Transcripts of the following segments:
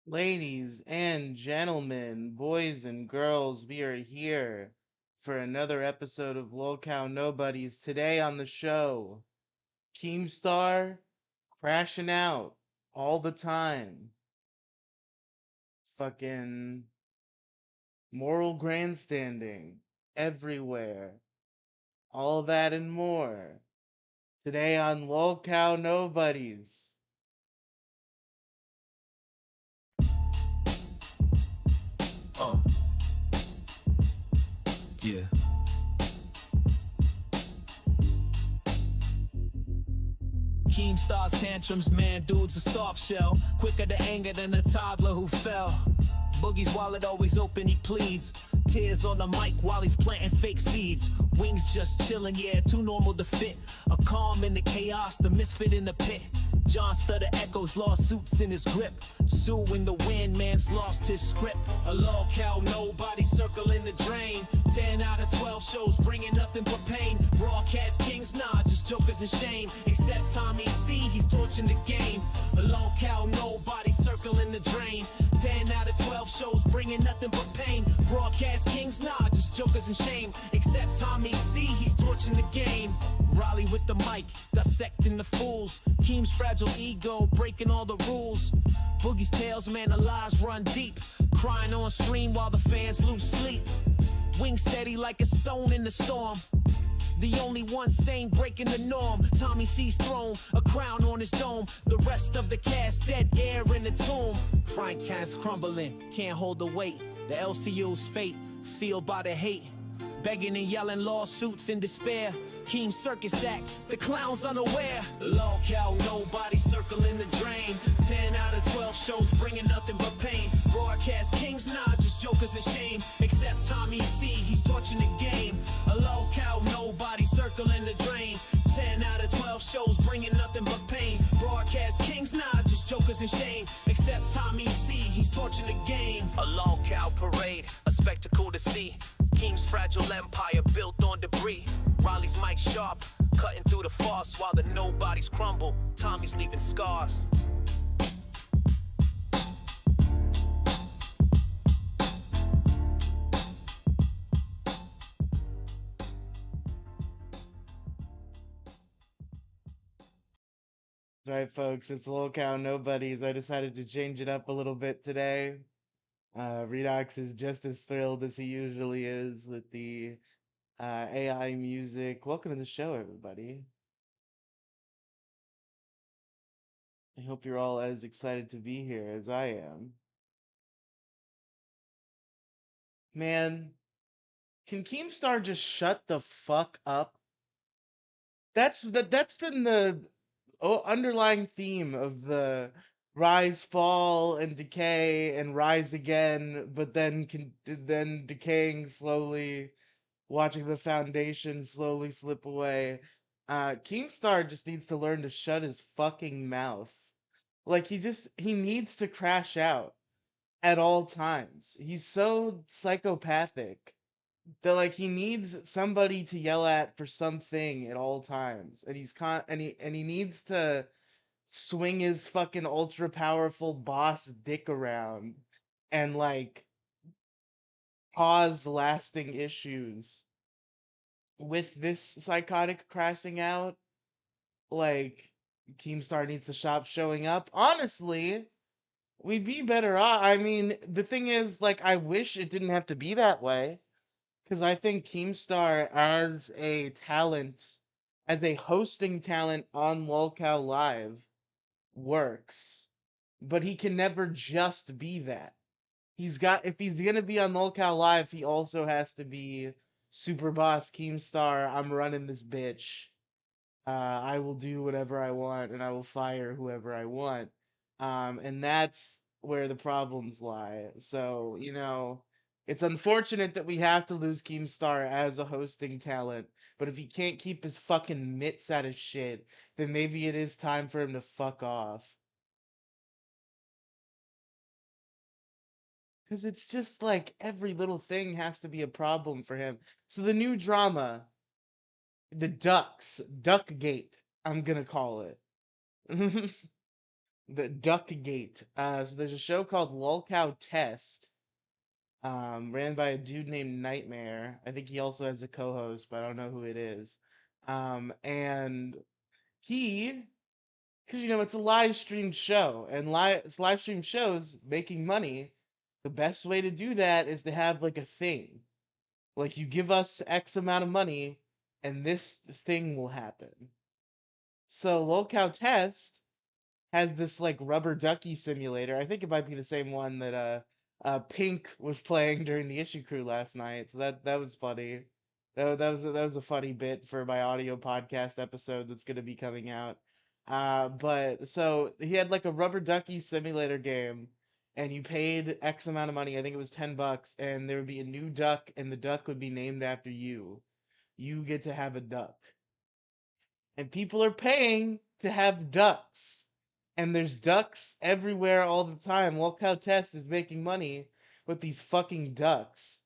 Ladies and gentlemen, boys and girls, we are here for another episode of Lolcow Nobodies. Today on the show, Keemstar crashing out all the time. Fucking moral grandstanding everywhere. All that and more. Today on Lolcow Nobodies. Uh, yeah. Keemstar's tantrums, man, dude's a soft shell. Quicker to anger than a toddler who fell. Boogie's wallet always open, he pleads. Tears on the mic while he's planting fake seeds. Wings just chilling, yeah, too normal to fit. A calm in the chaos, the misfit in the pit. John Stutter echoes lawsuits in his grip. Suing the wind, man's lost his script. A lolcow nobody circling the drain. 10 out of 12 shows bringing nothing but pain. Broadcast kings, nah, just jokers and shame. Except Tommy C, he's torching the game. A lolcow nobody circling the drain. 10 out of 12 shows bringing nothing but pain. Broadcast kings, nah, just jokers and shame. Except Tommy C, he's torching the game. Raleigh with the mic, dissecting the fools. Keem's fragile ego, breaking all the rules. Boogie's tales, man, the lies run deep. Crying on stream while the fans lose sleep. Wing steady like a stone in the storm. The only one sane, breaking the norm. Tommy C's throne, a crown on his dome. The rest of the cast dead, air in the tomb. Frank cast crumbling, can't hold the weight. The LCU's fate, sealed by the hate. Begging and yelling lawsuits in despair. Keem Circus Act, the clown's unaware. Lolcow nobody circling the drain. 10 out of 12 shows bringing nothing but pain. Broadcast kings, nah, just jokers and shame. Except Tommy C, he's torching the game. A lolcow nobody circling the drain. 10 out of 12 shows bringing nothing but pain. Broadcast kings, nah, just jokers and shame. Except Tommy C, he's torching the game. A lolcow parade, a spectacle to see. Keem's fragile empire built on debris. Raleigh's mic sharp, cutting through the farce while the nobodies crumble. Tommy's leaving scars. Right, folks, it's Lolcow Nobodies. I decided to change it up a little bit today. Redox is just as thrilled as he usually is with the AI music. Welcome to the show, everybody. I hope you're all as excited to be here as I am. Man, can Keemstar just shut the fuck up? That's been the underlying theme of the rise, fall, and decay, and rise again, but then decaying slowly, watching the foundation slowly slip away. Keemstar just needs to learn to shut his fucking mouth. Like he needs to crash out at all times. He's so psychopathic that like he needs somebody to yell at for something at all times. And he needs to swing his fucking ultra powerful boss dick around and like cause lasting issues with this psychotic crashing out. Like Keemstar needs to stop showing up. Honestly, we'd be better off. I mean, the thing is, like, I wish it didn't have to be that way. Because I think Keemstar as a talent, as a hosting talent on Lolcow Live, works. But he can never just be that. If he's gonna be on Lolcow Live, he also has to be Super Boss Keemstar. I'm running this bitch. I will do whatever I want and I will fire whoever I want. And that's where the problems lie. So, it's unfortunate that we have to lose Keemstar as a hosting talent, but if he can't keep his fucking mitts out of shit, then maybe it is time for him to fuck off. Because it's just like every little thing has to be a problem for him. So the new drama, the Ducks, Duckgate, I'm gonna call it. the Duckgate. So there's a show called Lolcow Test, ran by a dude named Nightmare. I think he also has a co-host, but I don't know who it is. And he, because it's a live streamed show, and live stream shows making money. The best way to do that is to have like a thing. Like you give us X amount of money, and this thing will happen. So Lolcow Test has this like rubber ducky simulator. I think it might be the same one that Pink was playing during the issue crew last night. So that was funny. That was a funny bit for my audio podcast episode that's gonna be coming out. But so he had like a rubber ducky simulator game, and you paid X amount of money. I think it was $10, and there would be a new duck, and the duck would be named after you. You get to have a duck, and people are paying to have ducks. And there's ducks everywhere all the time. Lolcow Test is making money with these fucking ducks.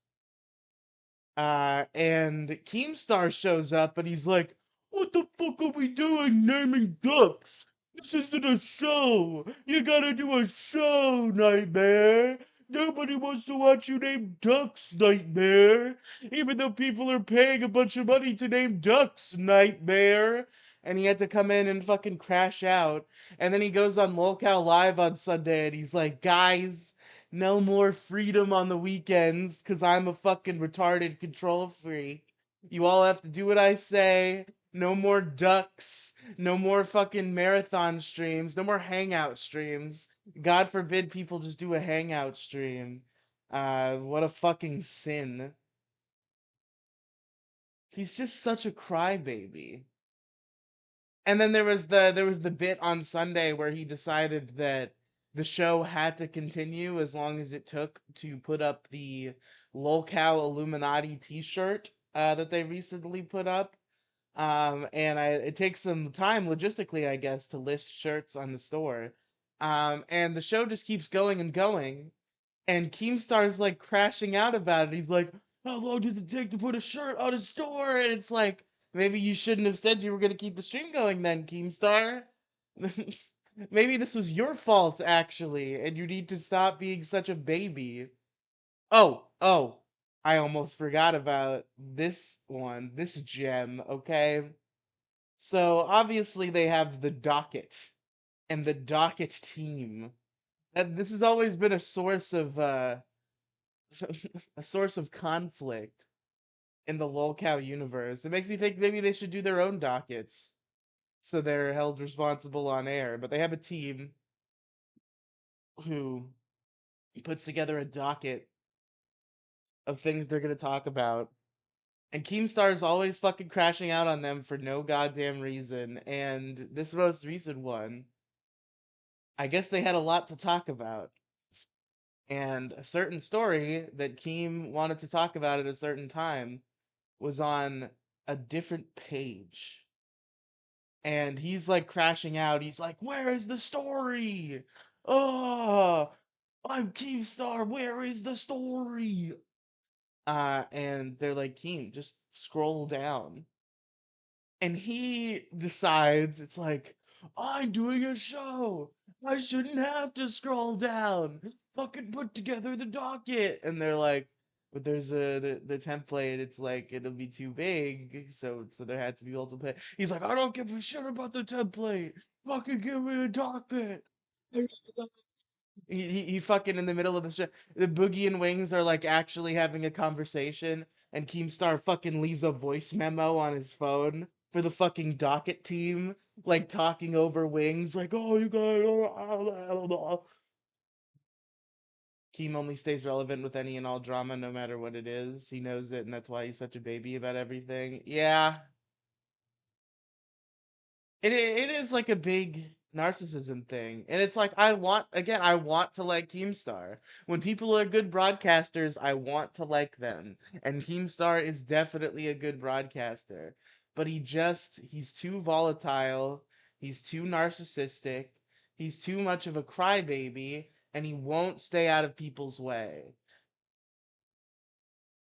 And Keemstar shows up and he's like, "What the fuck are we doing naming ducks? This isn't a show. You gotta do a show, Nightmare. Nobody wants to watch you name ducks, Nightmare. Even though people are paying a bunch of money to name ducks, Nightmare." And he had to come in and fucking crash out. And then he goes on Lolcow Live on Sunday and he's like, "Guys, no more freedom on the weekends because I'm a fucking retarded control freak. You all have to do what I say. No more ducks. No more fucking marathon streams. No more hangout streams. God forbid people just do a hangout stream. What a fucking sin. He's just such a crybaby. And then there was the bit on Sunday where he decided that the show had to continue as long as it took to put up the Lolcow Illuminati T-shirt that they recently put up. And it takes some time logistically, I guess, to list shirts on the store. And the show just keeps going and going, and Keemstar's like crashing out about it. He's like, "How long does it take to put a shirt on a store?" And it's like, maybe you shouldn't have said you were gonna keep the stream going then, Keemstar. Maybe this was your fault actually, and you need to stop being such a baby. Oh, I almost forgot about this one, this gem, okay? So obviously they have the docket and the docket team. And this has always been a source of a source of conflict in the Lolcow universe. It makes me think maybe they should do their own dockets so they're held responsible on air. But they have a team who puts together a docket of things they're gonna talk about. And Keemstar is always fucking crashing out on them for no goddamn reason. And this most recent one, I guess they had a lot to talk about. And a certain story that Keem wanted to talk about at a certain time was on a different page. And he's like crashing out. He's like, "Where is the story? Oh, I'm Keemstar. Where is the story?" And they're like, "Keem, just scroll down." And he decides it's like, "I'm doing a show. I shouldn't have to scroll down. Fucking put together the docket." And they're like, "But there's the template. It's like it'll be too big, so there had to be multiple." He's like, "I don't give a shit about the template. Fucking give me a docket." He fucking in the middle of the show. The Boogie and Wings are like actually having a conversation, and Keemstar fucking leaves a voice memo on his phone for the fucking docket team, like talking over Wings, like, "Oh, you guys." Keem only stays relevant with any and all drama, no matter what it is. He knows it, and that's why he's such a baby about everything. Yeah, it is like a big narcissism thing. And it's like I want to like Keemstar. When people are good broadcasters, I want to like them. And Keemstar is definitely a good broadcaster. But he's too volatile, he's too narcissistic, he's too much of a crybaby, and he won't stay out of people's way.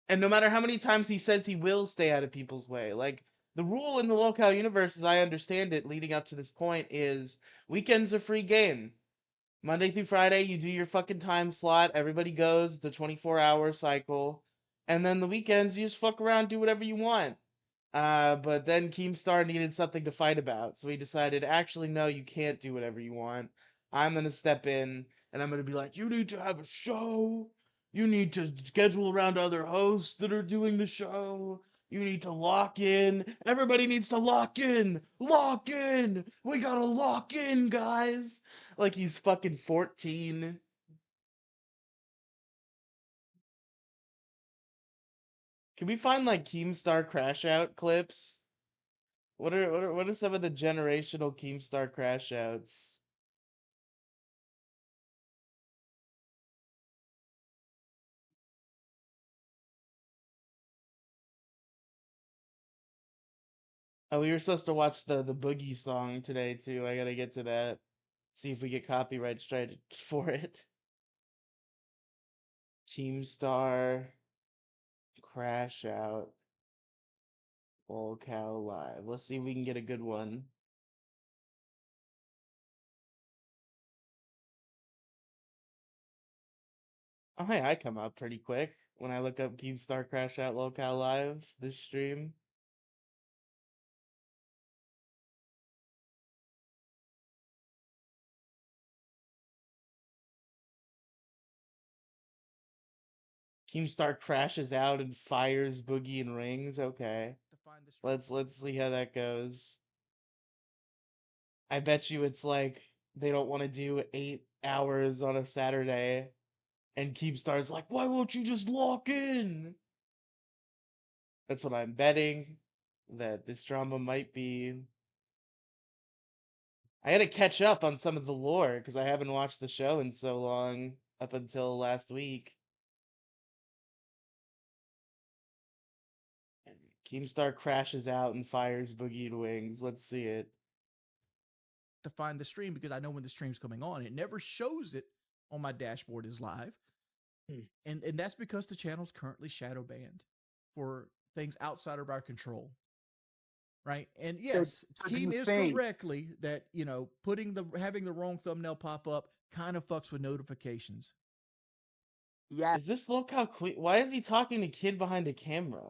And no matter how many times he says he will stay out of people's way, like the rule in the Lolcow universe, as I understand it, leading up to this point, is weekends are free game. Monday through Friday, you do your fucking time slot. Everybody goes the 24-hour cycle. And then the weekends, you just fuck around, do whatever you want. But then Keemstar needed something to fight about. So he decided, actually, no, you can't do whatever you want. I'm going to step in and I'm going to be like, you need to have a show. You need to schedule around other hosts that are doing the show. You need to lock in. Everybody needs to lock in. Lock in. We gotta lock in, guys. Like he's fucking 14. Can we find like Keemstar crash out clips? What are some of the generational Keemstar crash outs? Oh, we were supposed to watch the Boogie song today too. I gotta get to that. See if we get copyright strike for it. Keemstar crash out. Lolcow live. Let's see if we can get a good one. Oh, hey, I come up pretty quick when I look up Keemstar crash out Lolcow live this stream. Keemstar crashes out and fires Boogie and rings. Okay. Let's see how that goes. I bet you it's like they don't want to do 8 hours on a Saturday, and Keemstar's like, why won't you just lock in? That's what I'm betting that this drama might be. I had to catch up on some of the lore because I haven't watched the show in so long, up until last week. Keemstar crashes out and fires Boogie to wings. Let's see it. To find the stream because I know when the stream's coming on. It never shows it on my dashboard as live. And that's because the channel's currently shadow banned for things outside of our control. Right. And yes, Keem is correctly that, you know, having the wrong thumbnail pop up kind of fucks with notifications. Yeah. Is this Lolcow Queen? Why is he talking to kid behind a camera?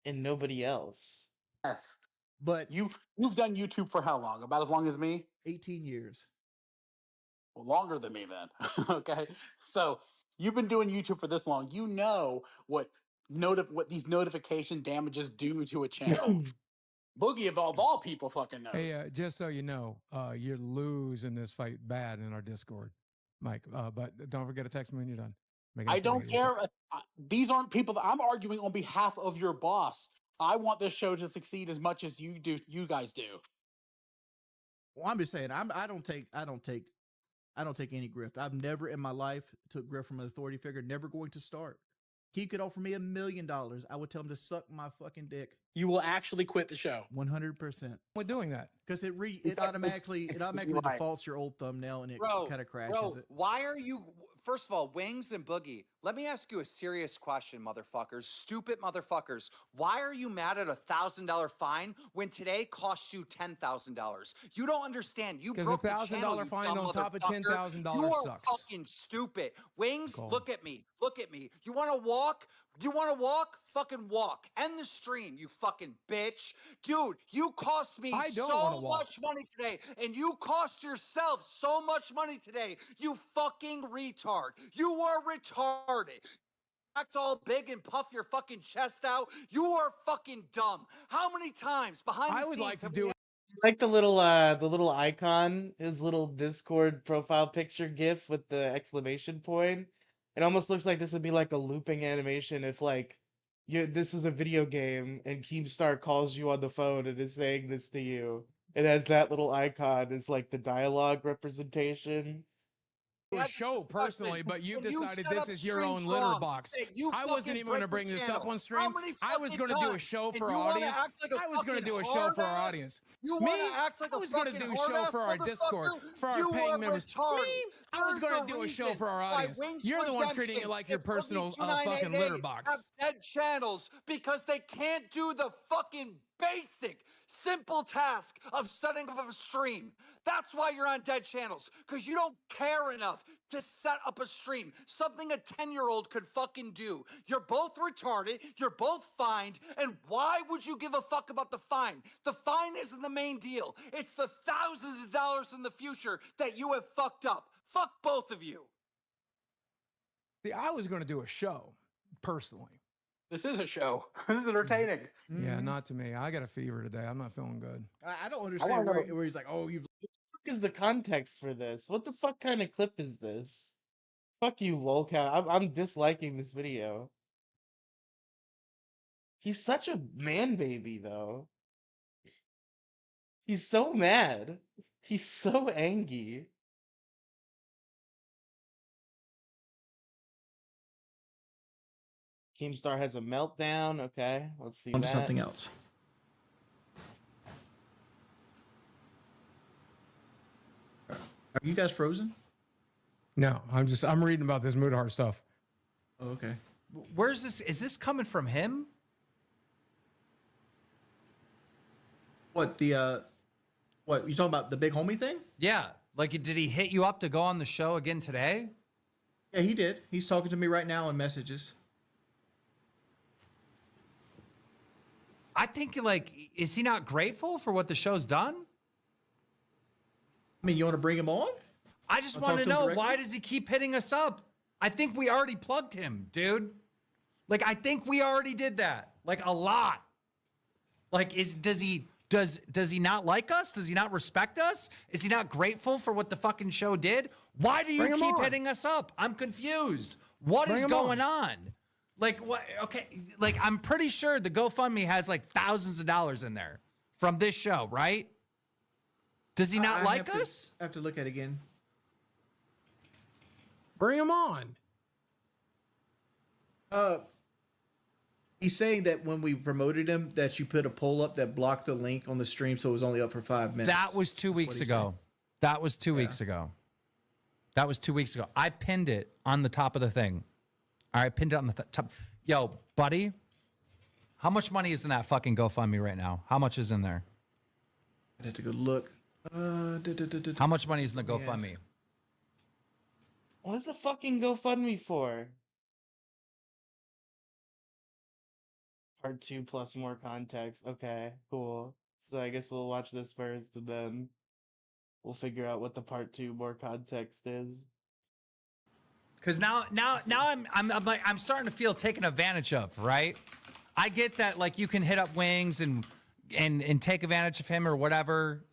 And nobody else. Yes. But you've done YouTube for how long? About as long as me? 18 years. Well, longer than me then. Okay. So you've been doing YouTube for this long. You know what these notification damages do to a channel. Boogie of all people fucking knows. Hey, just so you know, you're losing this fight bad in our Discord, Mike. But don't forget to text me when you're done. I don't care. These aren't people that I'm arguing on behalf of your boss. I want this show to succeed as much as you guys do. Well, I'm just saying, I don't take any grift. I've never in my life took grift from an authority figure. Never going to start. Keem could offer me $1 million. I would tell him to suck my fucking dick. You will actually quit the show. 100%. We're doing that because it automatically defaults your old thumbnail and it kind of crashes it. Why are you? First of all, Wings and Boogie, let me ask you a serious question, motherfuckers. Stupid motherfuckers. Why are you mad at $1,000 fine when today costs you $10,000? You don't understand. You broke the channel, $1,000 fine on top of $10,000 You are sucks. fucking stupid. Wings, look at me. Look at me. You want to walk? You want to walk? Fucking walk. End the stream, you fucking bitch. Dude, you cost me so much money today, and you cost yourself so much money today. You fucking retard. You are retarded. Act all big and puff your fucking chest out. You are fucking dumb. How many times behind the scenes? I would like to do like the little icon, his little Discord profile picture gif with the exclamation point. It almost looks like this would be like a looping animation if like this was a video game and Keemstar calls you on the phone and is saying this to you. It has that little icon as like the dialogue representation. A show personally, but you've decided this is your own litter box. I wasn't even going to bring this up on stream. I was going to do a show for our audience. I was going to do a show for our audience. Me, I was going to do a show for our Discord, for our paying members. Me, I was going to do a show for our audience. You're the one treating it like your personal fucking litter box. Have dead channels because they can't do the fucking basic, simple task of setting up a stream. That's why you're on dead channels, because you don't care enough to set up a stream, something a 10-year-old could fucking do. You're both retarded, you're both fined, and why would you give a fuck about the fine? The fine isn't the main deal. It's the thousands of dollars in the future that you have fucked up. Fuck both of you. See, I was going to do a show, personally. This is a show. This is entertaining. Yeah, not to me. I got a fever today. I'm not feeling good. I don't understand where he's like, oh, you've. What the fuck is the context for this? What the fuck kind of clip is this? Fuck you, Lolcow. I'm disliking this video. He's such a man baby, though. He's so mad. He's so angry. Keemstar has a meltdown. Okay, let's see On that. to something else. Are you guys frozen? No, I'm reading about this Moodheart stuff. Oh, okay. Where's this? Is this coming from him? What what you talking about, the big homie thing? Yeah. Like, did he hit you up to go on the show again today? Yeah, he did. He's talking to me right now in messages. I think, like, is he not grateful for what the show's done? I mean, you want to bring him on? I just I'll want talk to to him know, directly. why does he keep hitting us up? I think we already plugged him, dude. Like, I think we already did that. Like, a lot. Like, does he not like us? Does he not respect us? Is he not grateful for what the fucking show did? Why do you keep hitting us up? I'm confused. What is going on? Like, what? Okay, like, I'm pretty sure the GoFundMe has like thousands of dollars in there from this show, right? Does he not like us? I have to look at it again. Bring him on. He's saying that when we promoted him, that you put a poll up that blocked the link on the stream, so it was only up for 5 minutes. That was 2 weeks ago. That was 2 weeks ago. That was 2 weeks ago. I pinned it on the top of the thing. All right, pinned it on the top. Yo, buddy, how much money is in that fucking GoFundMe right now? How much is in there? I'd have to go look. How much money is in the GoFundMe? What is the fucking GoFundMe for? Part 2 plus more context. Okay, cool. So I guess we'll watch this first and then we'll figure out what the part 2 more context is. Because now I'm starting to feel taken advantage of, right? I get that, like, you can hit up Wings and take advantage of him or whatever,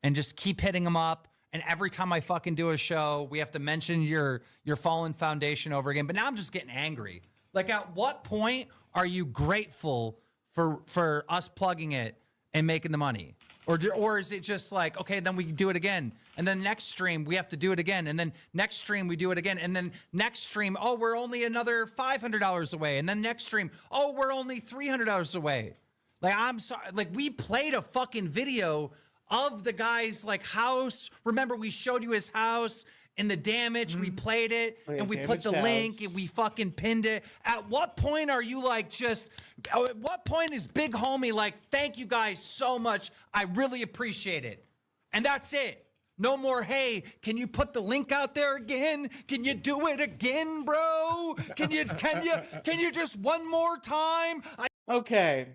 and just keep hitting him up. And every time I fucking do a show, we have to mention your fallen foundation over again. But now I'm just getting angry. Like, at what point are you grateful for us plugging it and making the money? Or is it just like, okay, then we do it again. And then next stream, we have to do it again. And then next stream, we do it again. And then next stream, oh, we're only another $500 away. And then next stream, oh, we're only $300 away. Like, I'm sorry. Like, we played a fucking video of the guy's, like, house. Remember, we showed you his house and the damage. We played it, and we put the link, and we fucking pinned it. At what point are you like at what point is big homie like, thank you guys so much, I really appreciate it, and that's it? No more, hey, can you put the link out there again? Can you do it again, bro? Can you just one more time? Okay.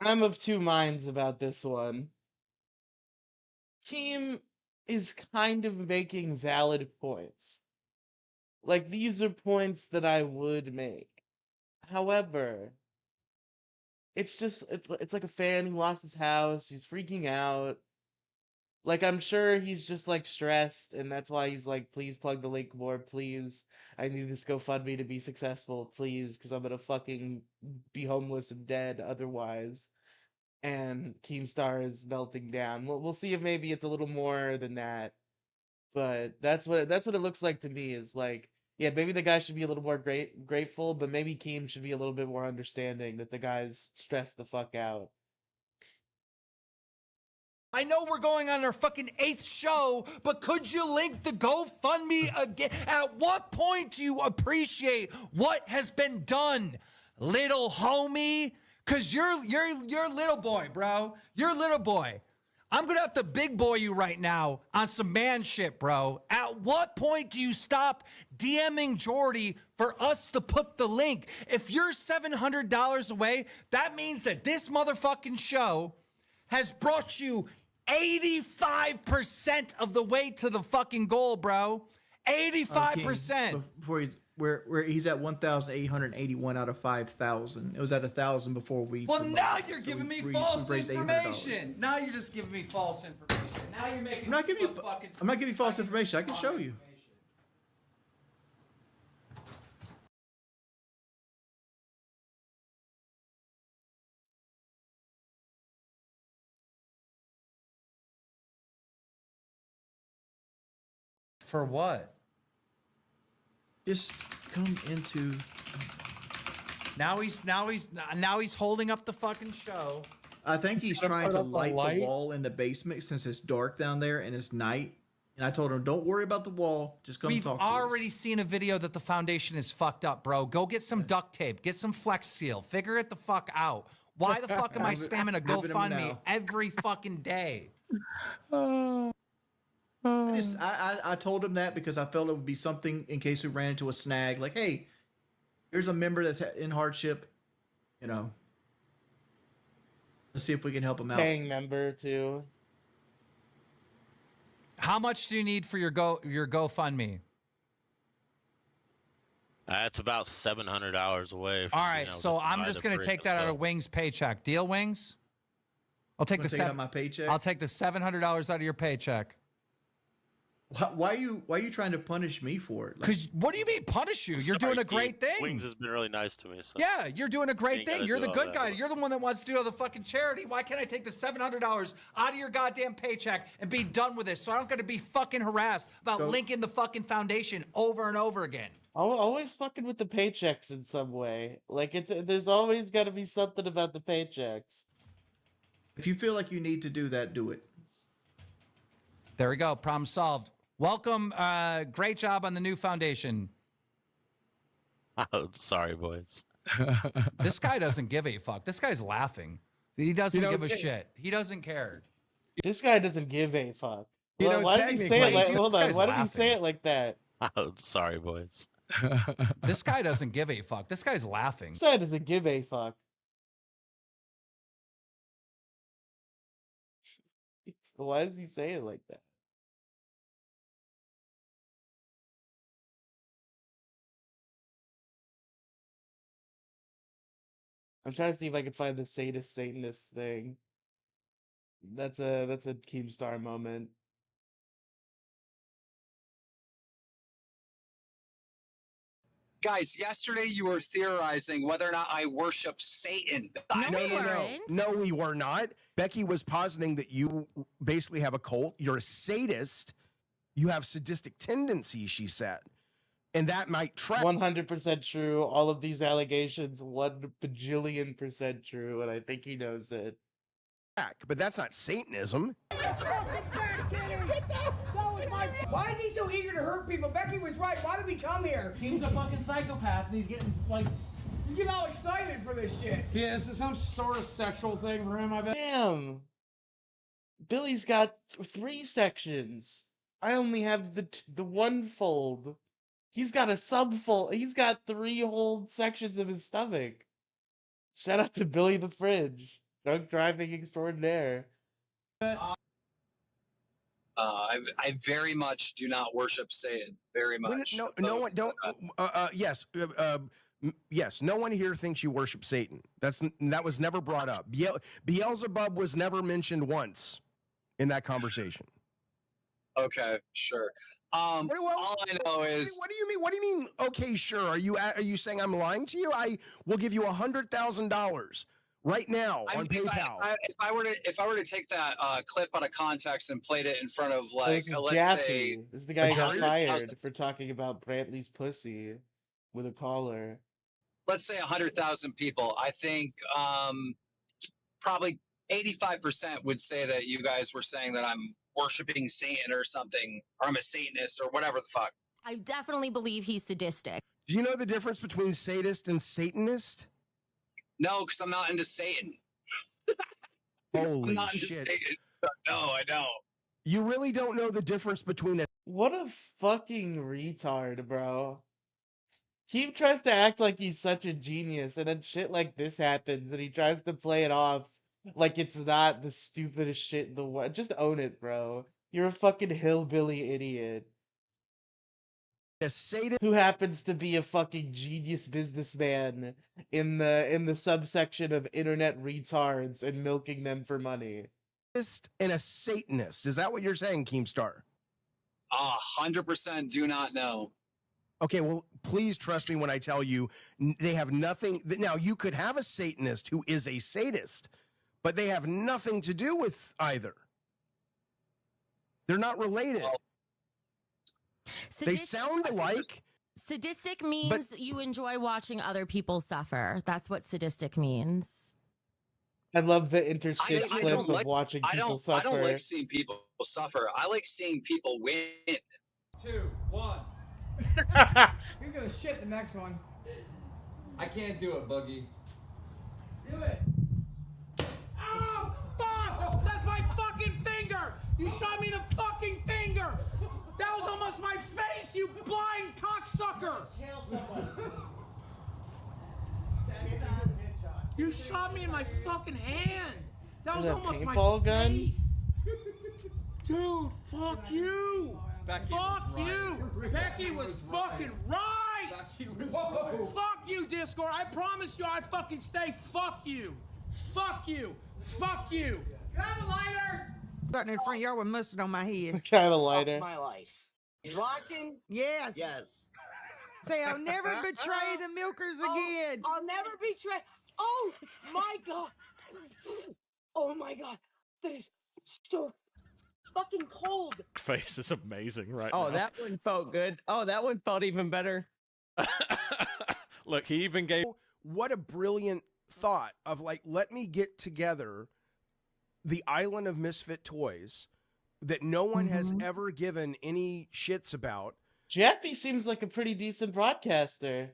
I'm of two minds about this one. Keem is kind of making valid points. Like, these are points that I would make. However, it's just, it's like a fan who lost his house, he's freaking out. Like, I'm sure he's just, like, stressed, and that's why he's like, please plug the link more, please. I need this GoFundMe to be successful, please, because I'm gonna fucking be homeless and dead otherwise. And Keemstar is melting down. We'll see if maybe it's a little more than that. But that's what it looks like to me, is like, yeah, maybe the guy should be a little more grateful, but maybe Keem should be a little bit more understanding that the guy's stressed the fuck out. I know we're going on our fucking 8th show, but could you link the GoFundMe again? At what point do you appreciate what has been done, little homie? Cause you're little boy, bro. You're little boy. I'm going to have to big boy you right now on some man shit, bro. At what point do you stop DMing Jordy for us to put the link? If you're $700 away, that means that this motherfucking show has brought you 85% of the way to the fucking goal, bro. 85%. Before he's at 1,881 out of 5,000. It was at 1,000 before we. Well, now you're giving me false information. Now you're just giving me false information. Now you're making. I'm not giving you false information. I can show you. For what? Just come into. Now he's holding up the fucking show. I think he's trying to light the wall in the basement since it's dark down there and it's night. And I told him, don't worry about the wall. Just come talk to us. We've already seen a video that the foundation is fucked up, bro. Go get some duct tape. Get some Flex Seal. Figure it the fuck out. Why the fuck am I spamming a GoFundMe every fucking day? I told him that because I felt it would be something in case we ran into a snag. Like, hey, here's a member that's in hardship. You know, let's see if we can help him out. Paying member too. How much do you need for your GoFundMe? It's about $700 away. All right, so I'm just gonna take that out of Wings' paycheck. Deal, Wings? I'll take my paycheck. I'll take the $700 out of your paycheck. Why are you trying to punish me for it? Because what do you mean punish you? You're doing a great thing. Wings has been really nice to me. So. Yeah, you're doing a great thing. You're the good guy. You're the one that wants to do all the fucking charity. Why can't I take the $700 out of your goddamn paycheck and be done with this so I don't got to be fucking harassed about linking the fucking foundation over and over again? Always fucking with the paychecks in some way. Like there's always got to be something about the paychecks. If you feel like you need to do that, do it. There we go. Problem solved. Welcome. Great job on the new foundation. Oh, sorry, boys. This guy doesn't give a fuck. This guy's laughing. He doesn't give a shit. He doesn't care. This guy doesn't give a fuck. Well, why did he say it like? Hold on. Why did he say it like that? Oh, sorry, boys. This guy doesn't give a fuck. This guy's laughing. This guy doesn't give a fuck. Why does he say it like that? I'm trying to see if I can find the sadist Satanist thing. That's a Keemstar moment. Guys, yesterday you were theorizing whether or not I worship Satan. No, we were not. Becky was positing that you basically have a cult. You're a sadist. You have sadistic tendencies, she said. And that might track. 100% true. All of these allegations, 1 bajillion% true, and I think he knows it. But that's not Satanism. Why is he so eager to hurt people? Becky was right. Why did we come here? He's a fucking psychopath, and he's getting, like... You get all excited for this shit. Yeah, this is some sort of sexual thing for him, I bet. Damn! Billy's got 3 sections. I only have the 1 fold. He's got a subfold. He's got 3 whole sections of his stomach. Shout out to Billy the Fridge. Drunk driving extraordinaire. I very much do not worship Satan. Very much. No one don't. Yes, no one here thinks you worship Satan. That was never brought up. Beelzebub was never mentioned once in that conversation. Okay, sure. All I know is. What do you mean? What do you mean? Okay, sure. Are you saying I'm lying to you? I will give you $100,000 right now on PayPal. If I were to take that clip out of context and played it in front of This is Jaffe. This is the guy who got fired for talking about Brantley's pussy with a caller. Let's say 100,000 people. I think probably 85% would say that you guys were saying that I'm worshiping Satan or something, or I'm a Satanist or whatever the fuck. I definitely believe he's sadistic. Do you know the difference between sadist and Satanist? No, because I'm not into Satan. Holy I'm not shit. into Satan. I know. You really don't know the difference between a What a fucking retard, bro. He tries to act like he's such a genius, and then shit like this happens, and he tries to play it off like it's not the stupidest shit in the world. Just own it, bro. You're a fucking hillbilly idiot sadist who happens to be a fucking genius businessman in the subsection of internet retards and milking them for money. and a Satanist. Is that what you're saying, Keemstar? 100% do not know. Okay, well, please trust me when I tell you they have nothing. Now, you could have a Satanist who is a sadist, but they have nothing to do with either. They're not related. They sound alike. Sadistic means you enjoy watching other people suffer. That's what sadistic means. I love the interstate clip of watching people suffer. I don't like seeing people suffer. I like seeing people win. 2, 1. You're gonna shit the next one. I can't do it, Boogie. Do it. Oh, fuck! That's my fucking finger! You shot me in the fucking finger! That was almost my face, you blind cocksucker! You shot me in my fucking hand! That was almost my paintball gun? face! Dude, fuck you! Fuck you! Becky was fucking right! Fuck you, Discord! I promise you I'd fucking stay. Fuck you! Fuck you! Fuck you! Can I have a lighter? Starting in front yard with mustard on my head. Kind of lighter. My life. He's watching? Yes. Yes. Say, I'll never betray the milkers again. I'll never betray. Oh my God. Oh my God. That is so fucking cold. Face is amazing right now. now. That one felt good. Oh, that one felt even better. Look, he even gave... What a brilliant thought of like, let me get together the island of misfit toys that no one has ever given any shits about. Jeffy seems like a pretty decent broadcaster.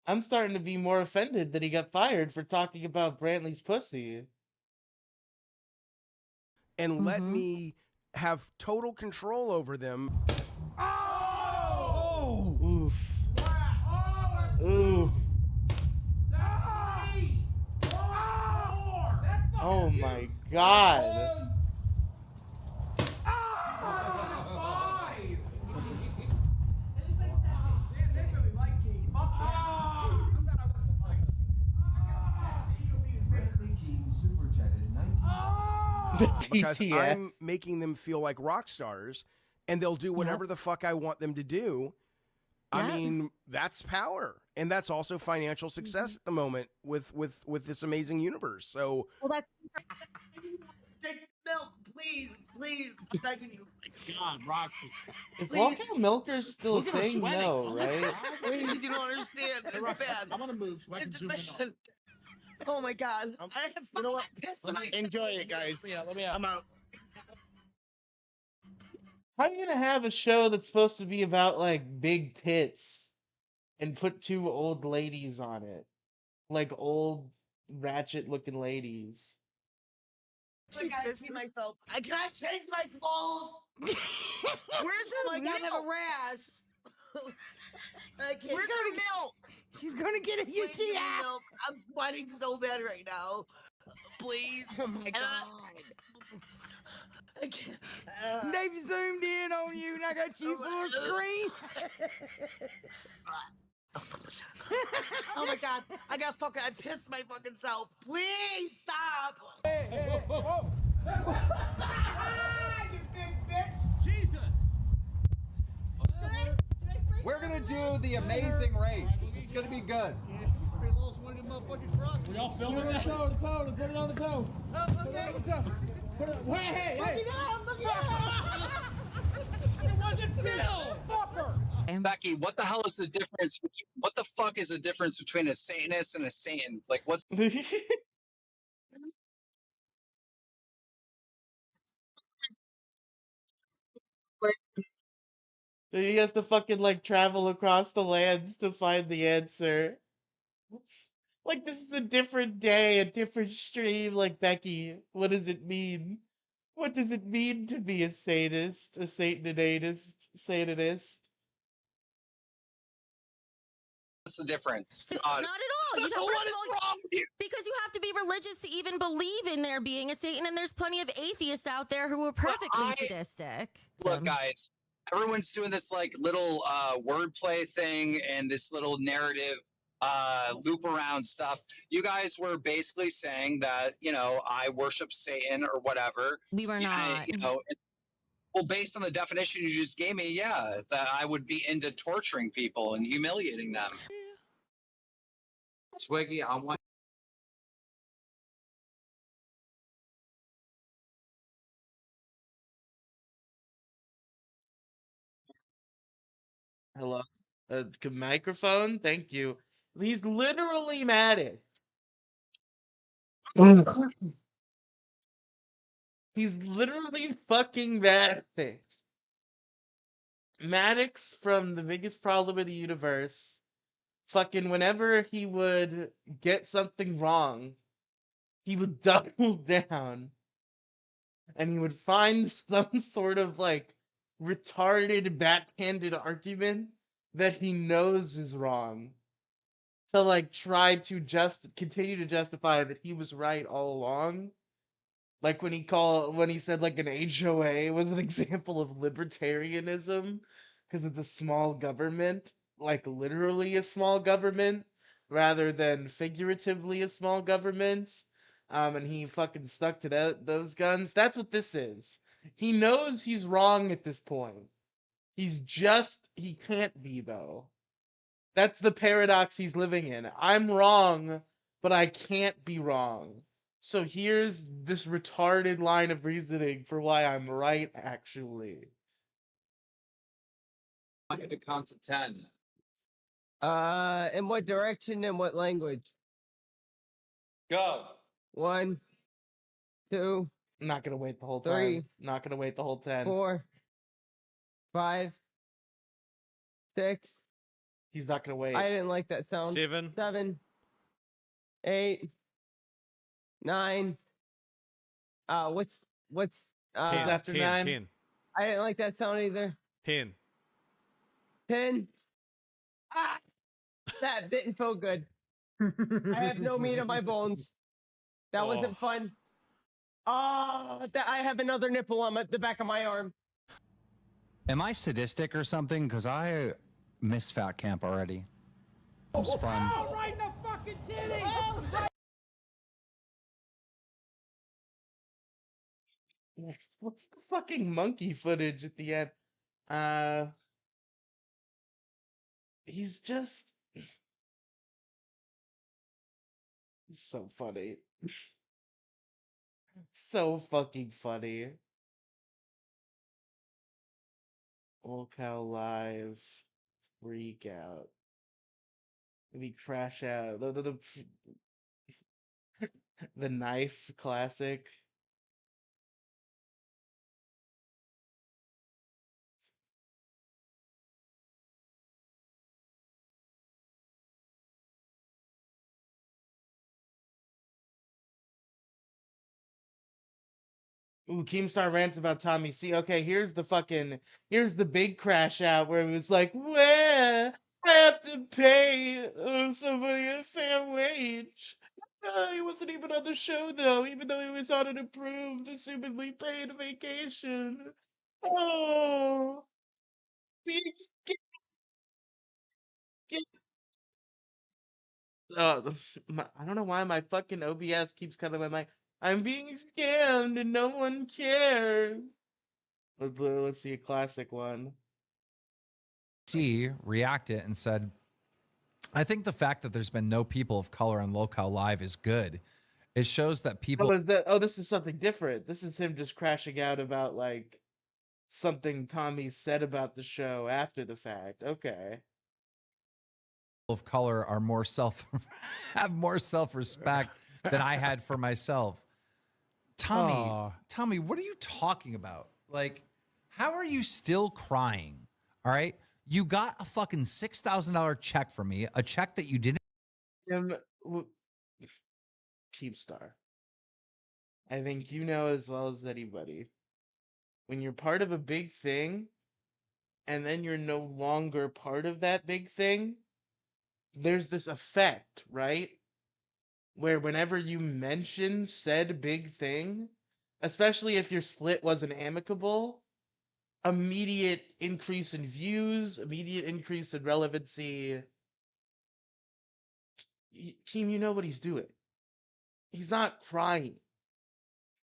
I'm starting to be more offended that he got fired for talking about Brantley's pussy. And let me have total control over them. Oh! Oof. Oof. Oh my God. Because I'm making them feel like rock stars, and they'll do whatever the fuck I want them to do. I mean, that's power, and that's also financial success at the moment with this amazing universe. So, well, that's milk, please, please. I'm begging you. God, Roxy. Is Lolcow Milkers still a thing? No, right? Please, you don't understand. It's bad. I'm gonna move so I can zoom in on. Oh my God. I have you know what? Enjoy it, guys. Yeah, let me out. I'm out. How are you gonna have a show that's supposed to be about like big tits and put two old ladies on it? Like old ratchet looking ladies. I gotta see myself. Can I change my clothes? Where's her milk? I have a rash. Where's her milk? She's gonna get a UTI. I'm sweating so bad right now. Please. Oh my God. They've zoomed in on you and I got you full screen. Oh my God. I pissed my fucking self. Please stop. Hey, whoa. You big bitch. Jesus. We're gonna do the amazing race. It's gonna be good. We all filming that? Put it on the toe. Put it on the toe. Oh, okay. Put it on the toe. Hey. It wasn't Phil. Fucker. Becky, what the hell is the difference? What the fuck is the difference between a Satanist and a Satan? Like, what's... He has to fucking like travel across the lands to find the answer. Like this is a different day, a different stream. Like Becky, what does it mean? What does it mean to be a Satanist? A Satanist? Satanist? What's the difference? So, not at all. You'd have, What first is of all, wrong with you? because you have to be religious to even believe in there being a Satan, and there's plenty of atheists out there who are perfectly sadistic. Look, guys, everyone's doing this like little wordplay thing and this little narrative loop around stuff. You guys were basically saying that, you know, I worship Satan or whatever. We were not. You know, well, based on the definition you just gave me, yeah, that I would be into torturing people and humiliating them. Swiggy, I want. Hello? Microphone? Thank you. He's literally Maddox. He's literally fucking Maddox. Maddox from The Biggest Problem in the Universe. Fucking whenever he would get something wrong, he would double down. And he would find some sort of like retarded backhanded argument that he knows is wrong to like try to continue to justify that he was right all along. Like when he said like an HOA was an example of libertarianism because of the small government, like literally a small government rather than figuratively a small government. And he fucking stuck to those guns. That's what this is. He knows he's wrong at this point. He can't be though. That's the paradox he's living in. I'm wrong, but I can't be wrong. So here's this retarded line of reasoning for why I'm right, actually. I want you to count to 10. In what direction and what language? Go. 1, 2. I'm not gonna wait the whole 3. time. Not gonna wait the whole 10. 4, 5, 6. He's not gonna wait. I didn't like that sound. 7. 7, 8, 9. What's What's after 9? 10. I didn't like that sound either. 10. 10. Ah, that didn't feel good. I have no meat on my bones. That wasn't fun. I have another nipple on the back of my arm. Am I sadistic or something? Because I miss fat camp already. It was fun. Oh, right in the fucking titty! What's the fucking monkey footage at the end? He's just... He's so funny. So fucking funny. Lolcow live. Freak out. Maybe crash out. The knife classic. Ooh, Keemstar rants about Tommy C. Okay, here's the big crash out where it was like, where I have to pay somebody a fair wage. He wasn't even on the show though, even though he was on an approved, assumedly paid vacation. Oh, being I don't know why my fucking OBS keeps cutting my mic. I'm being scammed and no one cares. Let's see a classic one. C reacted and said, I think the fact that there's been no people of color on Lolcow Live is good. It shows that people... this is something different. This is him just crashing out about like something Tommy said about the show after the fact. Okay. of color are more have more self-respect than I had for myself. Tommy, what are you talking about? Like, how are you still crying? All right. You got a fucking $6,000 check from me, a check that you didn't. Keemstar. I think you know as well as anybody. When you're part of a big thing, and then you're no longer part of that big thing, there's this effect, right? Where whenever you mention said big thing, especially if your split wasn't amicable, immediate increase in views, immediate increase in relevancy. Team, you know what he's doing. He's not crying.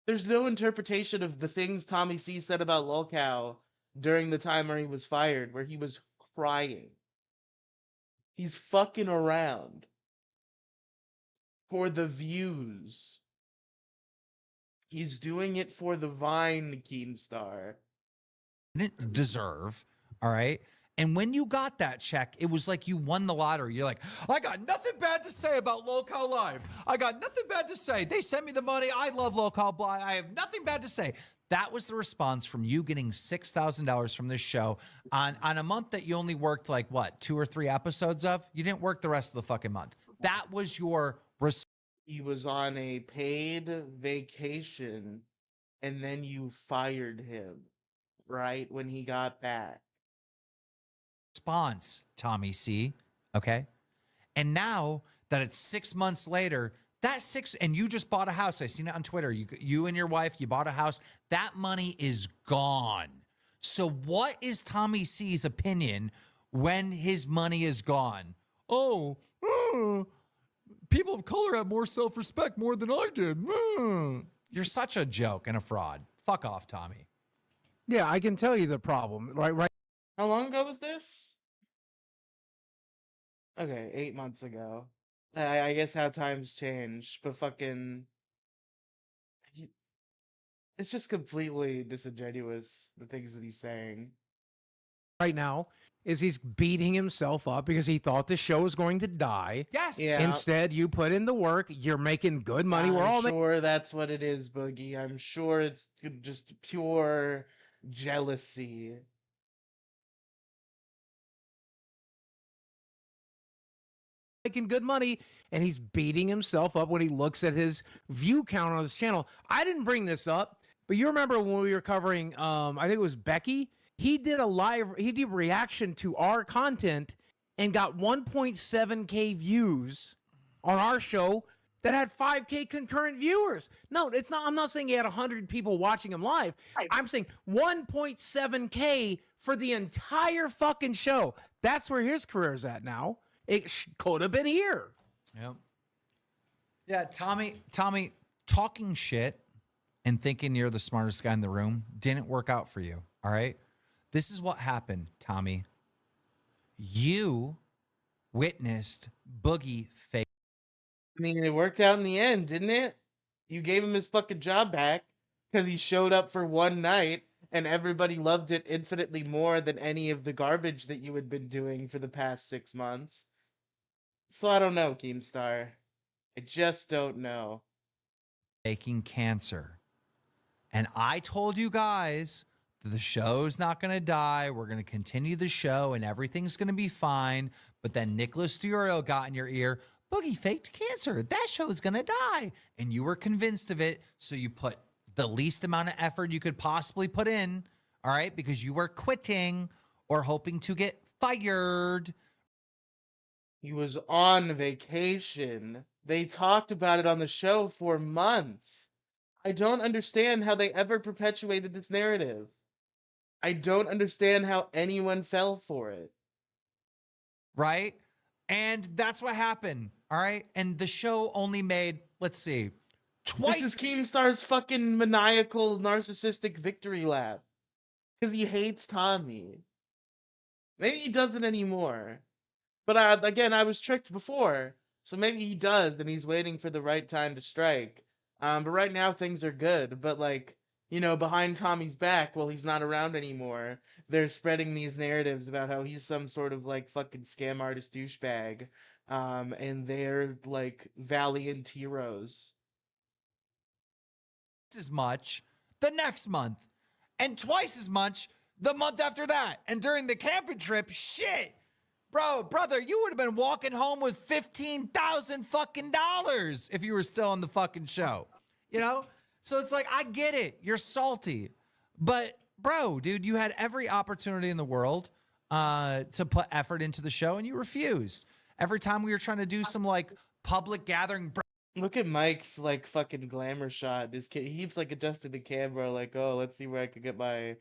There's no interpretation of the things Tommy C said about Lolcow during the time where he was fired, where he was crying. He's fucking around for the views. He's doing it for the Vine, Keemstar. Didn't deserve, all right? And when you got that check, it was like you won the lottery. You're like, I got nothing bad to say about Lolcow Live. I got nothing bad to say. They sent me the money. I love Lolcow Live. I have nothing bad to say. That was the response from you getting $6,000 from this show on a month that you only worked like, what, 2 or 3 episodes of? You didn't work the rest of the fucking month. That was your response. He was on a paid vacation, and then you fired him, right, when he got back. Response, Tommy C. Okay. And now that it's 6 months later, and you just bought a house. I seen it on Twitter. You and your wife, you bought a house. That money is gone. So what is Tommy C's opinion when his money is gone? Oh, people of color have more self-respect more than I did. You're such a joke and a fraud. Fuck off, Tommy. Yeah, I can tell you the problem. Right. How long ago was this? Okay, 8 months ago. I guess how times change, but fucking... It's just completely disingenuous, the things that he's saying. Right now is he's beating himself up because he thought the show was going to die. Yes. Yeah. Instead, you put in the work. You're making good money. We're all I'm sure that's what it is, Boogie. I'm sure it's just pure jealousy. making good money, and he's beating himself up when he looks at his view count on his channel. I didn't bring this up, but you remember when we were covering, I think it was Becky. He did a reaction to our content and got 1.7K views on our show that had 5K concurrent viewers. No, it's not. I'm not saying he had 100 people watching him live. I'm saying 1.7K for the entire fucking show. That's where his career is at now. It could have been here. Yep. Yeah, Tommy, talking shit and thinking you're the smartest guy in the room didn't work out for you, all right? This is what happened, Tommy. You witnessed Boogie fake. I mean, it worked out in the end, didn't it? You gave him his fucking job back because he showed up for one night and everybody loved it infinitely more than any of the garbage that you had been doing for the past 6 months. So I don't know, Keemstar. I just don't know. Faking cancer. And I told you guys that the show's not going to die. We're going to continue the show and everything's going to be fine. But then Nicholas Diorio got in your ear, Boogie faked cancer. That show's going to die. And you were convinced of it. So you put the least amount of effort you could possibly put in, all right? Because you were quitting or hoping to get fired. He was on vacation. They talked about it on the show for months. I don't understand how they ever perpetuated this narrative. I don't understand how anyone fell for it. Right? And that's what happened. All right. And the show only made, let's see, twice. This is Keemstar's fucking maniacal, narcissistic victory lap. Because he hates Tommy. Maybe he doesn't anymore. But again, I was tricked before. So maybe he does, and he's waiting for the right time to strike. But right now, things are good. But, like, you know, behind Tommy's back, while he's not around anymore, they're spreading these narratives about how he's some sort of, like, fucking scam artist douchebag. And they're, like, valiant heroes. As much the next month, and twice as much the month after that. And during the camping trip, shit. Brother, you would have been walking home with 15,000 fucking dollars if you were still on the fucking show, you know? So it's like, I get it. You're salty. But, bro, dude, you had every opportunity in the world to put effort into the show, and you refused. Every time we were trying to do some, like, public gathering. Look at Mike's, like, fucking glamour shot. This kid, he keeps, like, adjusting the camera, like, oh, let's see where I could get my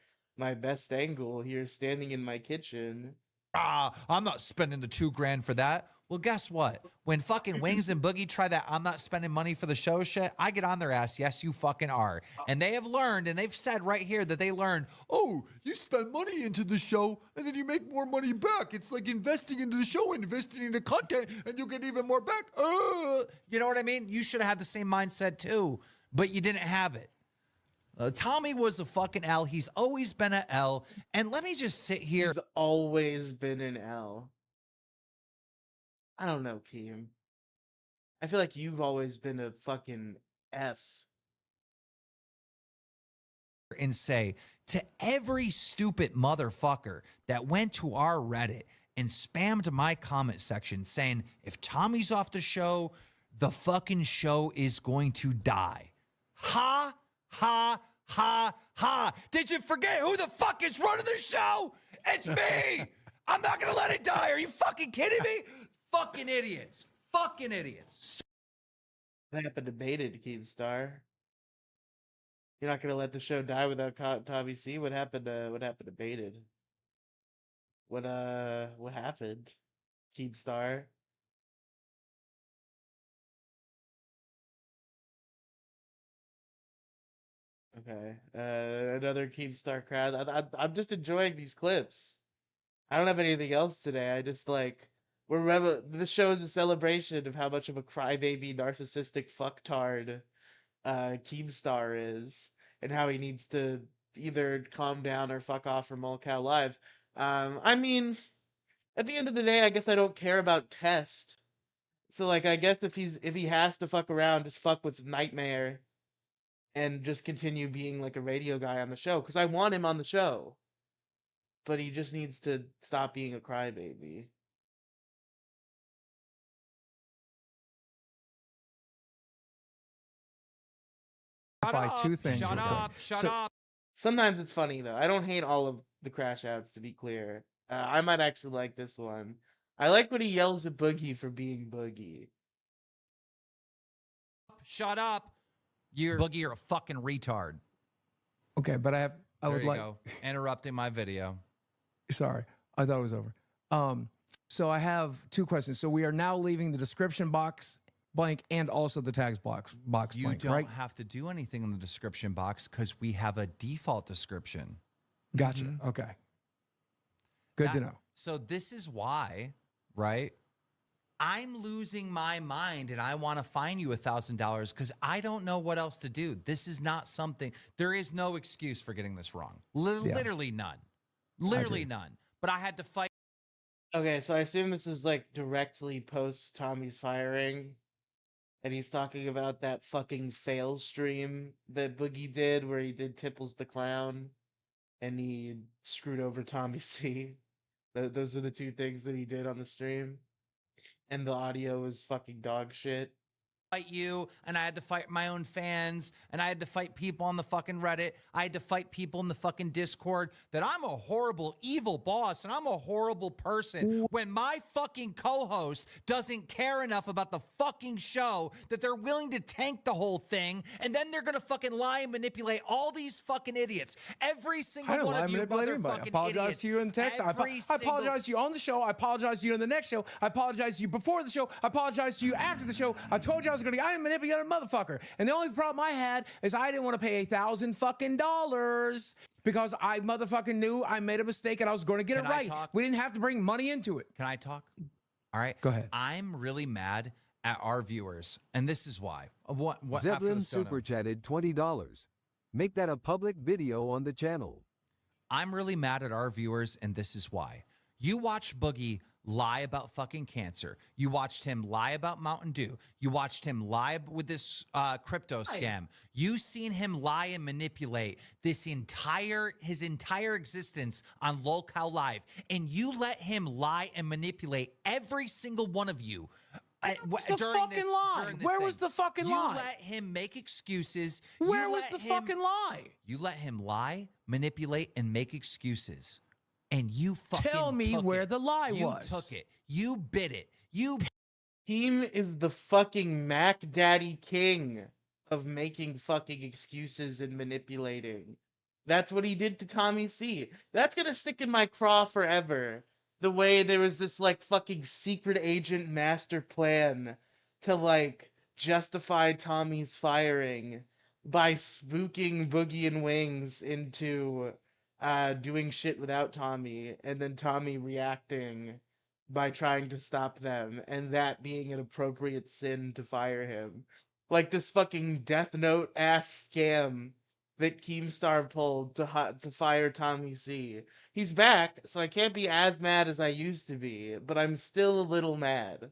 best angle here standing in my kitchen. I'm not spending the $2,000 for that. Well, guess what? When fucking Wings and Boogie try that I'm not spending money for the show shit, I get on their ass. Yes, you fucking are. And they have learned, and they've said right here that they learned, oh, you spend money into the show, and then you make more money back. It's like investing into the show, investing into content, and you get even more back. You know what I mean? You should have had the same mindset too, but you didn't have it. Tommy was a fucking L. He's always been an L. And let me just sit here. He's always been an L. I don't know, Keem. I feel like you've always been a fucking F. And say to every stupid motherfucker that went to our Reddit and spammed my comment section saying, if Tommy's off the show, the fucking show is going to die. Ha, ha, ha, ha. Did you forget who the fuck is running the show? It's me. I'm not going to let it die. Are you fucking kidding me? Fucking idiots. Fucking idiots. What happened to Baited, Keemstar? You're not gonna let the show die without Tommy C? What happened to Baited? What happened, Keemstar? Okay. Another Keemstar crowd. I'm just enjoying these clips. I don't have anything else today. I just like this show is a celebration of how much of a crybaby, narcissistic fucktard Keemstar is, and how he needs to either calm down or fuck off from Lolcow Live. I mean, at the end of the day, I guess I don't care about Test. So like, I guess if he has to fuck around, just fuck with Nightmare, and just continue being like a radio guy on the show, because I want him on the show. But he just needs to stop being a crybaby. Two things. Shut up. Sometimes it's funny though. I don't hate all of the crash outs, to be clear. I might actually like this one. I like when he yells at Boogie for being Boogie. Shut up. Boogie, you're a fucking retard. Okay, but I would like go. Interrupting my video. Sorry, I thought it was over. So I have two questions. So we are now leaving the description box blank and also the tags box blank, You don't right? have to do anything in the description box because we have a default description. Gotcha. Okay. Good to know. So this is why, right? I'm losing my mind and I want to fine you $1,000 because I don't know what else to do. This is not something, there is no excuse for getting this wrong. Literally none. Literally none. But I had to fight. Okay, so I assume this is like directly post Tommy's firing. And he's talking about that fucking fail stream that Boogie did where he did Tipples the Clown and he screwed over Tommy C. Those are the two things that he did on the stream. And the audio was fucking dog shit. Fight you, and I had to fight my own fans, and I had to fight people on the fucking Reddit. I had to fight people in the fucking Discord that I'm a horrible, evil boss, and I'm a horrible person when my fucking co-host doesn't care enough about the fucking show that they're willing to tank the whole thing, and then they're gonna fucking lie and manipulate all these fucking idiots. Every single one of you motherfucking I apologize idiots. to you in text. I apologize to you on the show. I apologize to you on the next show. I apologize to you before the show. I apologize to you after the show. I told you I was I'm a manipulative motherfucker. And the only problem I had is I didn't want to pay $1,000 fucking dollars because I motherfucking knew I made a mistake and I was going to get it right. We didn't have to bring money into it. Can I talk? All right. Go ahead. I'm really mad at our viewers, and this is why. What Zeppelin super chatted $20. Make that a public video on the channel. I'm really mad at our viewers, and this is why. You watch Boogie lie about fucking cancer. You watched him lie about Mountain Dew. You watched him lie with this crypto scam. You seen him lie and manipulate his entire existence on Lolcow Live. And you let him lie and manipulate every single one of you What's the fucking lie? Where was the fucking lie? You let him make excuses. Where was the fucking lie? You let him lie, manipulate, and make excuses. And you fucking tell me where the lie was. You took it. You bit it. Keem is the fucking Mac Daddy king of making fucking excuses and manipulating. That's what he did to Tommy C. That's gonna stick in my craw forever. The way there was this like fucking secret agent master plan to like justify Tommy's firing by spooking Boogie and Wings into doing shit without Tommy, and then Tommy reacting by trying to stop them, and that being an appropriate sin to fire him. Like this fucking Death Note ass scam that Keemstar pulled to fire Tommy C. He's back, so I can't be as mad as I used to be, but I'm still a little mad.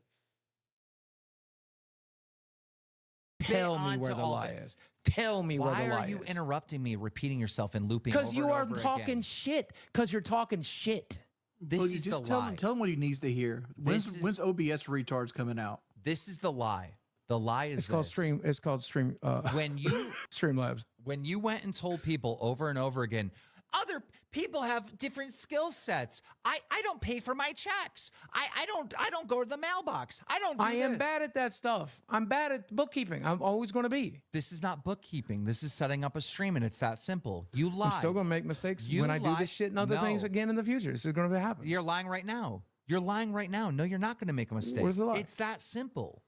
Tell me where the lie is. Tell me where the lie is. Why are you interrupting me, repeating yourself and looping? Because you are talking shit. Because you're talking shit. This is just the lie. Tell him what he needs to hear. When's OBS retards coming out? This is the lie. The lie is called stream. It's called stream. When you Streamlabs. When you went and told people over and over again, other people have different skill sets. I don't pay for my checks. I don't go to the mailbox. I am bad at that stuff. I'm bad at bookkeeping. I'm always going to be. This is not bookkeeping. This is setting up a stream, and it's that simple. You lie. I'm still going to make mistakes when I do this shit and other things again in the future. This is going to happen. You're lying right now. You're lying right now. No, you're not going to make a mistake. Where's the lie? It's that simple.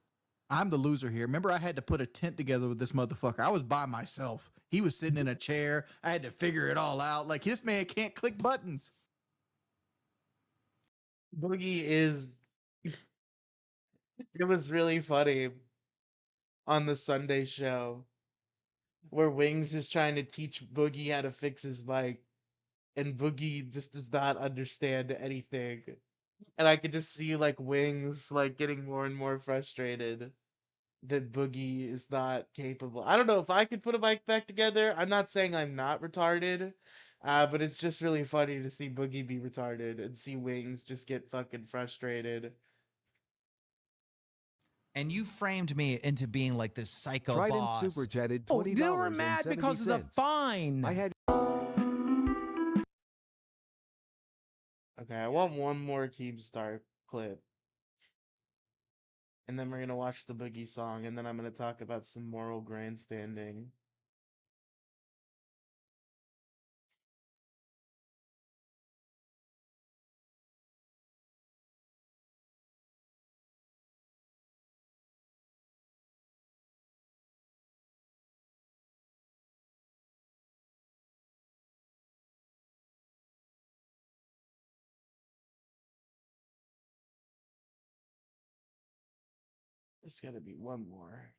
I'm the loser here. Remember, I had to put a tent together with this motherfucker. I was by myself. He was sitting in a chair. I had to figure it all out. Like, this man can't click buttons. Boogie is... It was really funny on the Sunday show where Wings is trying to teach Boogie how to fix his mic, and Boogie just does not understand anything. And I could just see like Wings like getting more and more frustrated that Boogie is not capable. I don't know if I could put a mic back together. I'm not saying I'm not retarded, but it's just really funny to see Boogie be retarded and see Wings just get fucking frustrated. And you framed me into being like this psycho Trident boss. super chatted $20. Oh, they were mad because of the fine. I had. Okay, I want one more Keemstar clip. And then we're gonna watch the Boogie song, and then I'm gonna talk about some moral grandstanding. There's gotta be one more.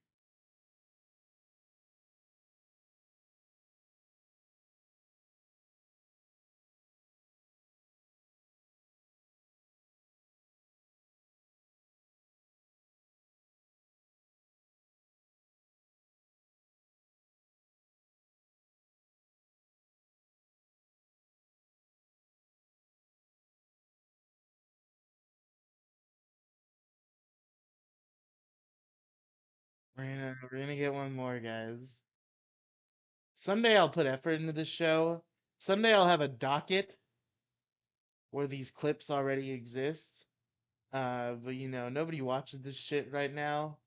We're gonna get one more, guys. Someday I'll put effort into this show. Someday I'll have a docket where these clips already exist. But you know, nobody watches this shit right now.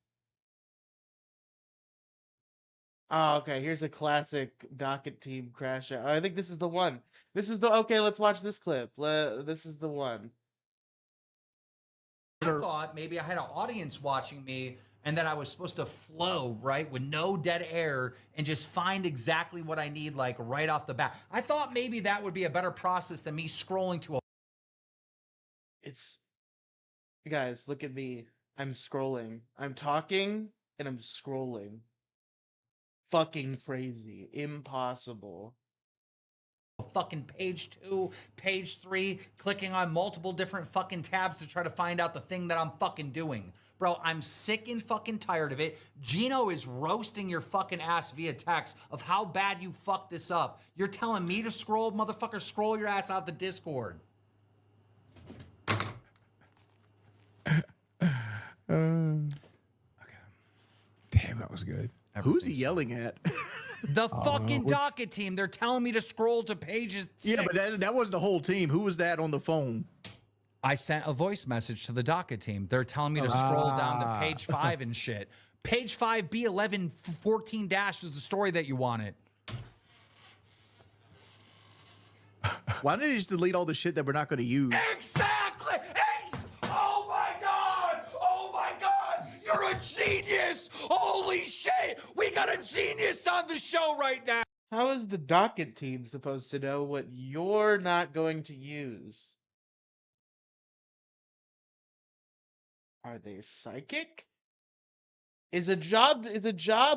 Oh, okay, here's a classic docket team crash out. I think this is the one. This is the okay, let's watch this clip. This is the one. I thought maybe I had an audience watching me and that I was supposed to flow, right, with no dead air and just find exactly what I need, like, right off the bat. I thought maybe that would be a better process than me scrolling to a... It's... Guys, look at me. I'm scrolling. I'm talking, and I'm scrolling. Fucking crazy. Impossible. Fucking page 2, page 3, clicking on multiple different fucking tabs to try to find out the thing that I'm fucking doing. Bro, I'm sick and fucking tired of it. Gino is roasting your fucking ass via text of how bad you fucked this up. You're telling me to scroll? Motherfucker, scroll your ass out the Discord. That was good. Who's he yelling at? The fucking docket team. They're telling me to scroll to pages 6. Yeah, but that was the whole team. Who was that on the phone? I sent a voice message to the docket team. They're telling me to scroll down to page 5 and shit. Page 5, B11, 14 dash is the story that you wanted. Why didn't you just delete all the shit that we're not going to use? Exactly. Oh my God. Oh my God. You're a genius. Holy shit. We got a genius on the show right now. How is the docket team supposed to know what you're not going to use? Are they psychic? Is a job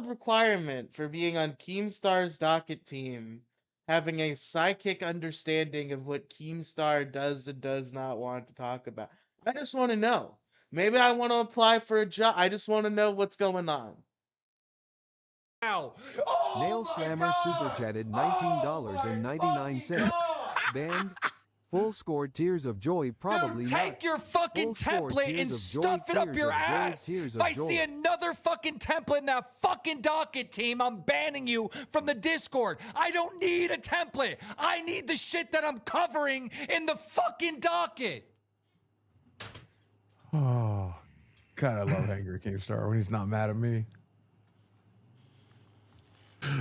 requirement for being on Keemstar's docket team having a psychic understanding of what Keemstar does and does not want to talk about? I just want to know. Maybe I want to apply for a job. I just want to know what's going on. Nail Slammer super chatted $19.99. Band. Full score tears of joy probably Dude, take your fucking template and stuff it up your ass. If I see another fucking template in that fucking docket team, I'm banning you from the Discord. I don't need a template. I need the shit that I'm covering in the fucking docket. Oh, God, I love Angry Keemstar when he's not mad at me.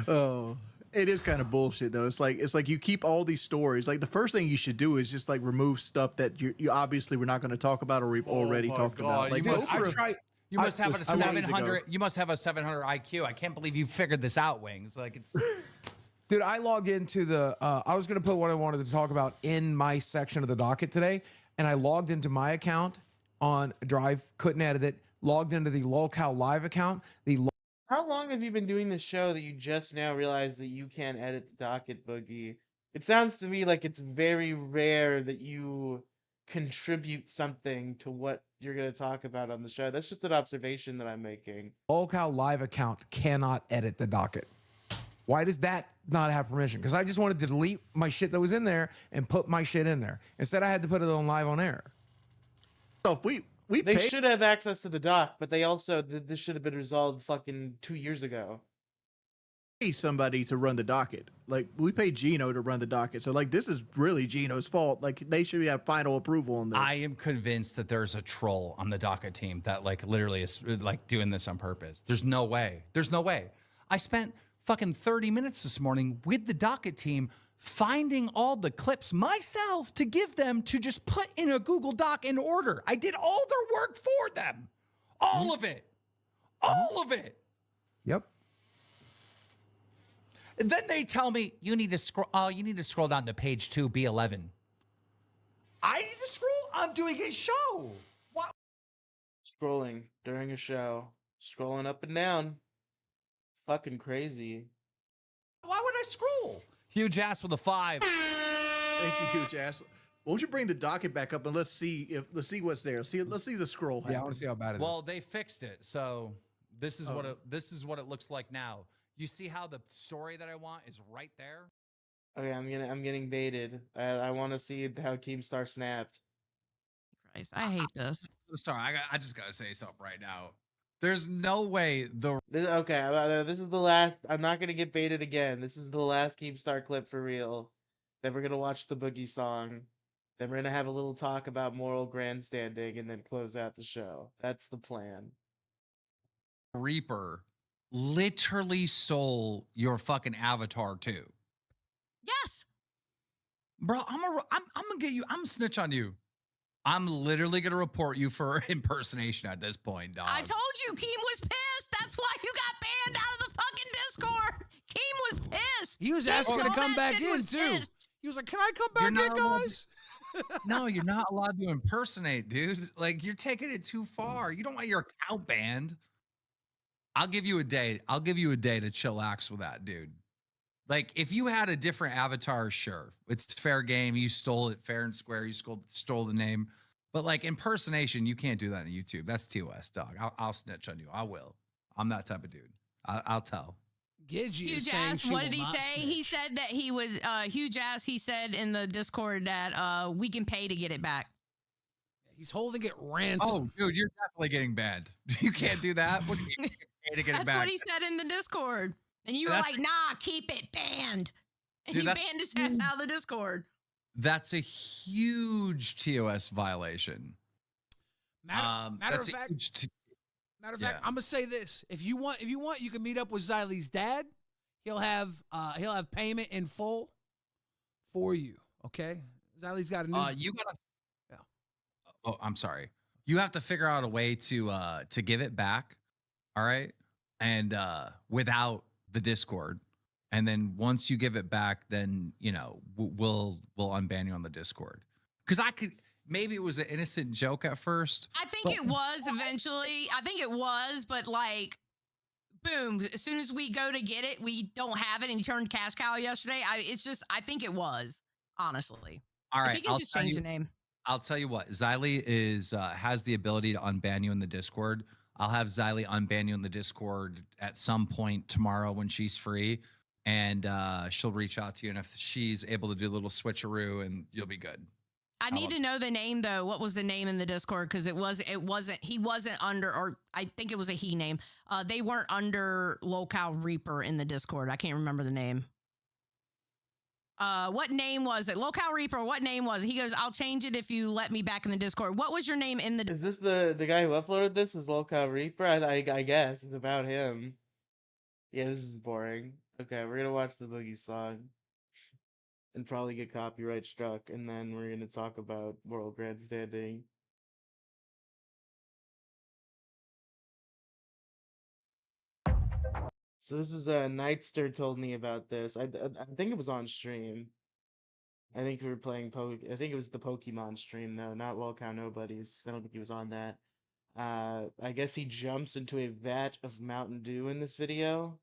Oh, it is kind of bullshit though. It's like you keep all these stories. Like the first thing you should do is just like remove stuff that you obviously we're not going to talk about or we've already talked about. Like You must have a 700. You must have a 700 IQ. I can't believe you figured this out, Wings. Like it's. Dude, I logged into the. I was gonna put what I wanted to talk about in my section of the docket today, and I logged into my account on Drive. Couldn't edit it. Logged into the Lolcow Live account. How long have you been doing this show that you just now realize that you can't edit the docket, Boogie? It sounds to me like it's very rare that you contribute something to what you're going to talk about on the show. That's just an observation that I'm making. Lolcow Live account cannot edit the docket. Why does that not have permission? Because I just wanted to delete my shit that was in there and put my shit in there. Instead, I had to put it on live on air. So if they should have access to the doc, but they also this should have been resolved fucking 2 years ago. Pay somebody to run the docket. Like we pay Gino to run the docket, so like this is really Gino's fault. Like they should have final approval on this. I am convinced that there's a troll on the docket team that like literally is like doing this on purpose. There's no way. There's no way. I spent fucking 30 minutes this morning with the docket team finding all the clips myself to give them to just put in a Google Doc in order. I did all their work for them. All of it. All of it. Yep. And then they tell me you need to scroll. Oh, you need to scroll down to page 2, B11. I need to scroll? I'm doing a show. What? Scrolling during a show. Scrolling up and down. Fucking crazy. Why would I scroll? Huge ass with a 5. Thank you, huge ass. Won't you bring the docket back up and let's see what's there. Let's see the scroll. Yeah, I want to see how bad it is. Well, they fixed it, so this is what it looks like now. You see how the story that I want is right there? Okay, I'm getting baited. I want to see how Keemstar snapped. Christ, I hate this. I'm sorry, I just gotta say something right now. There's no way this is the last. I'm not gonna get baited again. This is the last Keemstar clip for real. Then we're gonna watch the Boogie song. Then we're gonna have a little talk about moral grandstanding, and then close out the show. That's the plan. Reaper literally stole your fucking avatar too. Yes, bro. I'm gonna get you. I'm gonna snitch on you. I'm literally gonna report you for impersonation at this point, dog. I told you, Keem was pissed. That's why you got banned out of the fucking Discord. Keem was pissed. He was asking to come back in too. He was like, "Can I come back in, guys?" No, you're not allowed to impersonate, dude. Like you're taking it too far. You don't want your account banned. I'll give you a day. I'll give you a day to chillax with that, dude. Like if you had a different avatar, sure, it's fair game. You stole it fair and square. You stole the name, but like impersonation, you can't do that on YouTube. That's TOS, dog. I'll snitch on you. I will. I'm that type of dude. I'll tell. Huge ass. What did he say? Snitch. He said that he was huge ass. He said in the Discord that we can pay to get it back. He's holding it ransom. Oh, dude, you're definitely getting banned. You can't do that. What do you mean? to get it That's back. what he said in the Discord. And you were like, nah, keep it banned. And Dude, you banned his ass out of the Discord. That's a huge TOS violation. Matter of fact, I'm gonna say this: if you want, you can meet up with Xylee's dad. He'll have payment in full for you. Okay, Xylee's got a new. You gotta. Yeah. Oh, I'm sorry. You have to figure out a way to give it back. All right, and without the Discord. And then once you give it back, then, you know, we'll unban you on the Discord. Because maybe it was an innocent joke at first. I think it was eventually. I think it was, but like, boom, as soon as we go to get it, we don't have it. And he turned cash cow yesterday. I think it was, honestly. All right. I think he just changed the name. I'll tell you what, Xylee has the ability to unban you in the Discord. I'll have Xylee unban you in the Discord at some point tomorrow when she's free. And she'll reach out to you, and if she's able to do a little switcheroo, and you'll be good. I need to know the name though. What was the name in the Discord? Because he wasn't under, or I think it was a he name. They weren't under Lolcow Reaper in the Discord. I can't remember the name. What name was it? Lolcow Reaper. What name was it? He goes, I'll change it if you let me back in the Discord. What was your name in the? Is this the guy who uploaded this? Is Lolcow Reaper? I guess it's about him. Yeah, this is boring. Okay, we're gonna watch the Boogie song and probably get copyright struck, and then we're gonna talk about World Grandstanding. So this is Nightster told me about this. I think it was on stream. I think we were playing I think it was the Pokemon stream though, not Lolcow Nobodies. I don't think he was on that. I guess he jumps into a vat of Mountain Dew in this video.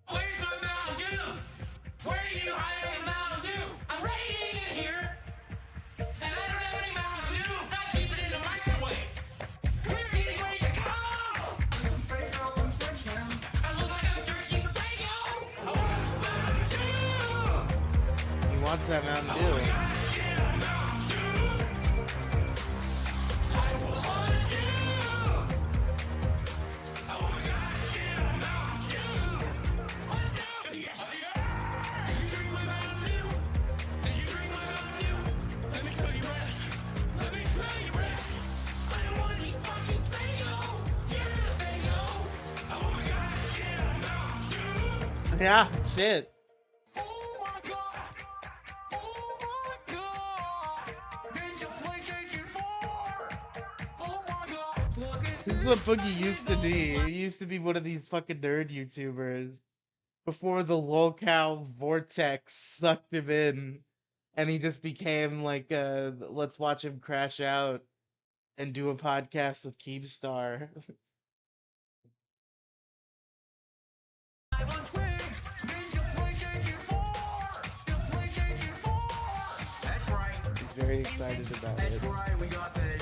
Where's my Mountain Dew? Where do you hide the Mountain Dew? I'm radiating it here, and I don't have any Mountain Dew. I keep it in the microwave. We're getting ready to go. Some Faygo and French now. I look like I'm thirsty for Faygo. I want some Mountain Dew. He wants that Mountain Dew. Yeah, shit. This is what Boogie used to be. He used to be one of these fucking nerd YouTubers before the Lolcow vortex sucked him in, and he just became like, let's watch him crash out and do a podcast with Keemstar. He's very excited about it. That's right, we got this.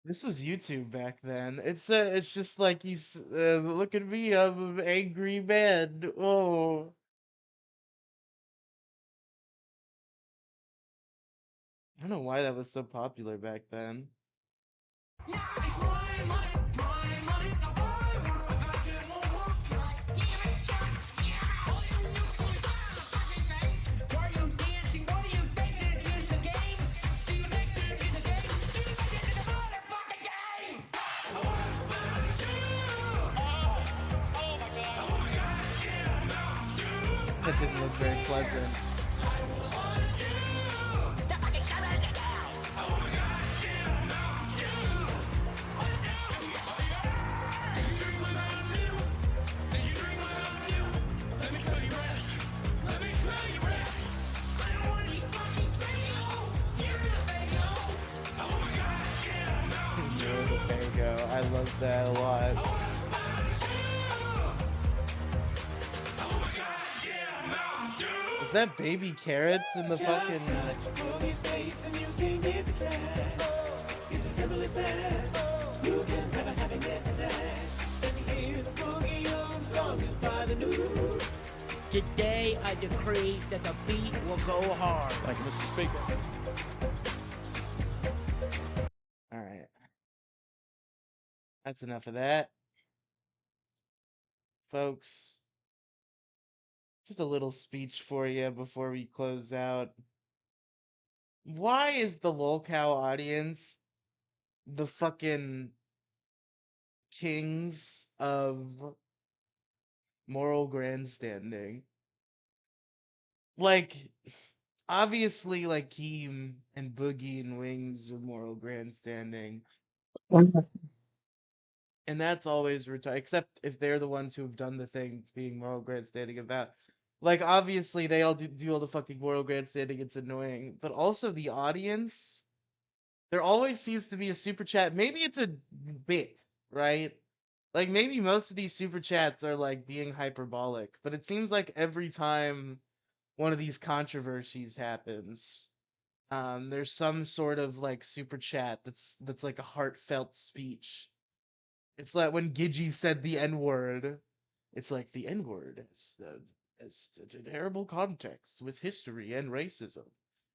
This was YouTube back then. It's just like he's look at me, I'm an angry man. Oh. I don't know why that was so popular back then. That didn't look very pleasant. love that a lot. Is that baby carrots in the fucking? It's as simple as that. You can have a happiness attack. And here's Boogie on Songify the News. Today I decree that the beat will go hard. Thank you, Mr. Speaker. All right. That's enough of that. Folks, just a little speech for you before we close out. Why is the Lolcow audience the fucking kings of moral grandstanding? Like, obviously, like Keem and Boogie and Wings are moral grandstanding. And that's always except if they're the ones who have done the thing it's being moral grandstanding about. Like, obviously, they all do all the fucking moral grandstanding, it's annoying. But also, the audience, there always seems to be a super chat. Maybe it's a bit, right? Like, maybe most of these super chats are, like, being hyperbolic. But it seems like every time one of these controversies happens, there's some sort of, like, super chat that's like a heartfelt speech. It's like when Gigi said the N-word. It's like the N-word has a terrible context with history and racism.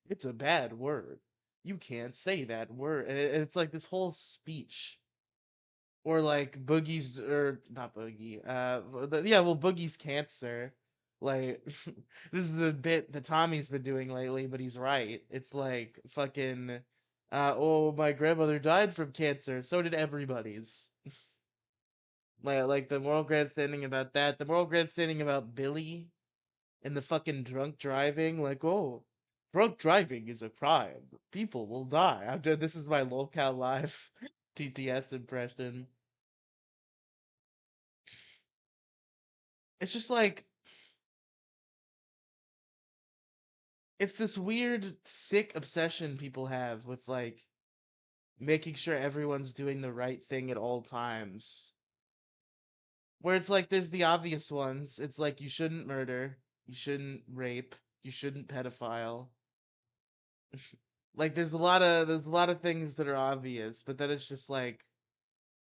It's a bad word. You can't say that word. And it's like this whole speech. Or like Boogie's, or not Boogie. Well, Boogie's cancer. Like, this is the bit that Tommy's been doing lately, but he's right. It's like fucking, oh, my grandmother died from cancer. So did everybody's. Like the moral grandstanding about that, the moral grandstanding about Billy and the fucking drunk driving, like, oh, drunk driving is a crime. People will die. After this is my Lolcow Live TTS impression. It's just like, it's this weird, sick obsession people have with like making sure everyone's doing the right thing at all times. Where it's like there's the obvious ones. It's like you shouldn't murder, you shouldn't rape, you shouldn't pedophile. Like there's a lot of things that are obvious, but then it's just like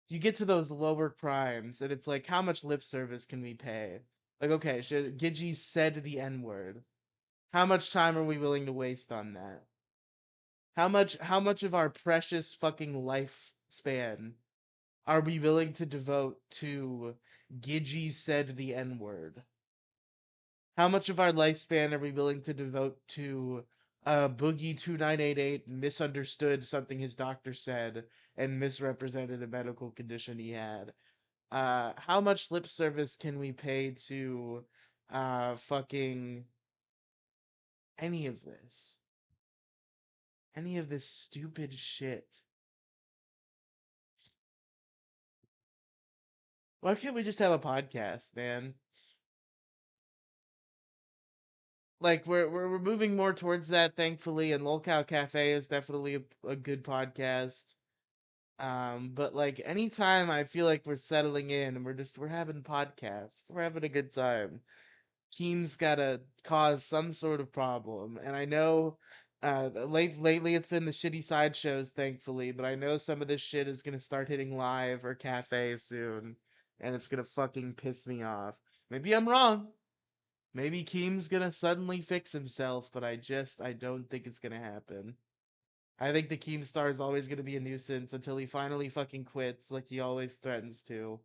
you get to those lower crimes and it's like how much lip service can we pay? Like, okay, Gigi said the N-word. How much time are we willing to waste on that? How much of our precious fucking lifespan are we willing to devote to Gigi said the N-word? How much of our lifespan are we willing to devote to Boogie 2988 misunderstood something his doctor said and misrepresented a medical condition he had? How much lip service can we pay to fucking any of this? Any of this stupid shit? Why can't we just have a podcast, man? Like we're moving more towards that, thankfully, and Lolcow Cafe is definitely a good podcast. But like anytime I feel like we're settling in and we're having podcasts, we're having a good time. Keem's gotta cause some sort of problem, and I know lately it's been the shitty sideshows, thankfully, but I know some of this shit is gonna start hitting live or cafe soon, and it's gonna fucking piss me off. Maybe I'm wrong. Maybe Keem's gonna suddenly fix himself, but I don't think it's gonna happen. I think the Keemstar is always gonna be a nuisance until he finally fucking quits, like he always threatens to.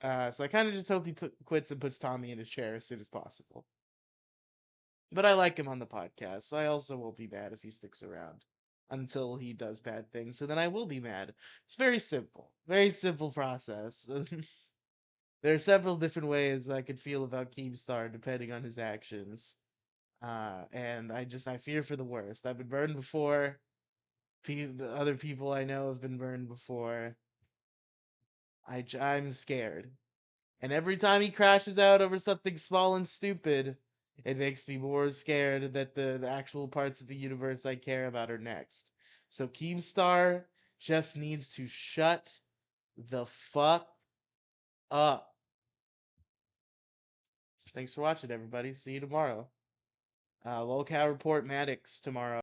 So I kind of just hope he quits and puts Tommy in his chair as soon as possible. But I like him on the podcast, so I also won't be mad if he sticks around until he does bad things, so then I will be mad. It's very simple process. There are several different ways I could feel about Keemstar depending on his actions. And I fear for the worst. I've been burned before. The other people I know have been burned before. I'm scared. And every time he crashes out over something small and stupid, it makes me more scared that the actual parts of the universe I care about are next. So Keemstar just needs to shut the fuck up. Thanks for watching, everybody. See you tomorrow. Lolcow Report Maddox tomorrow.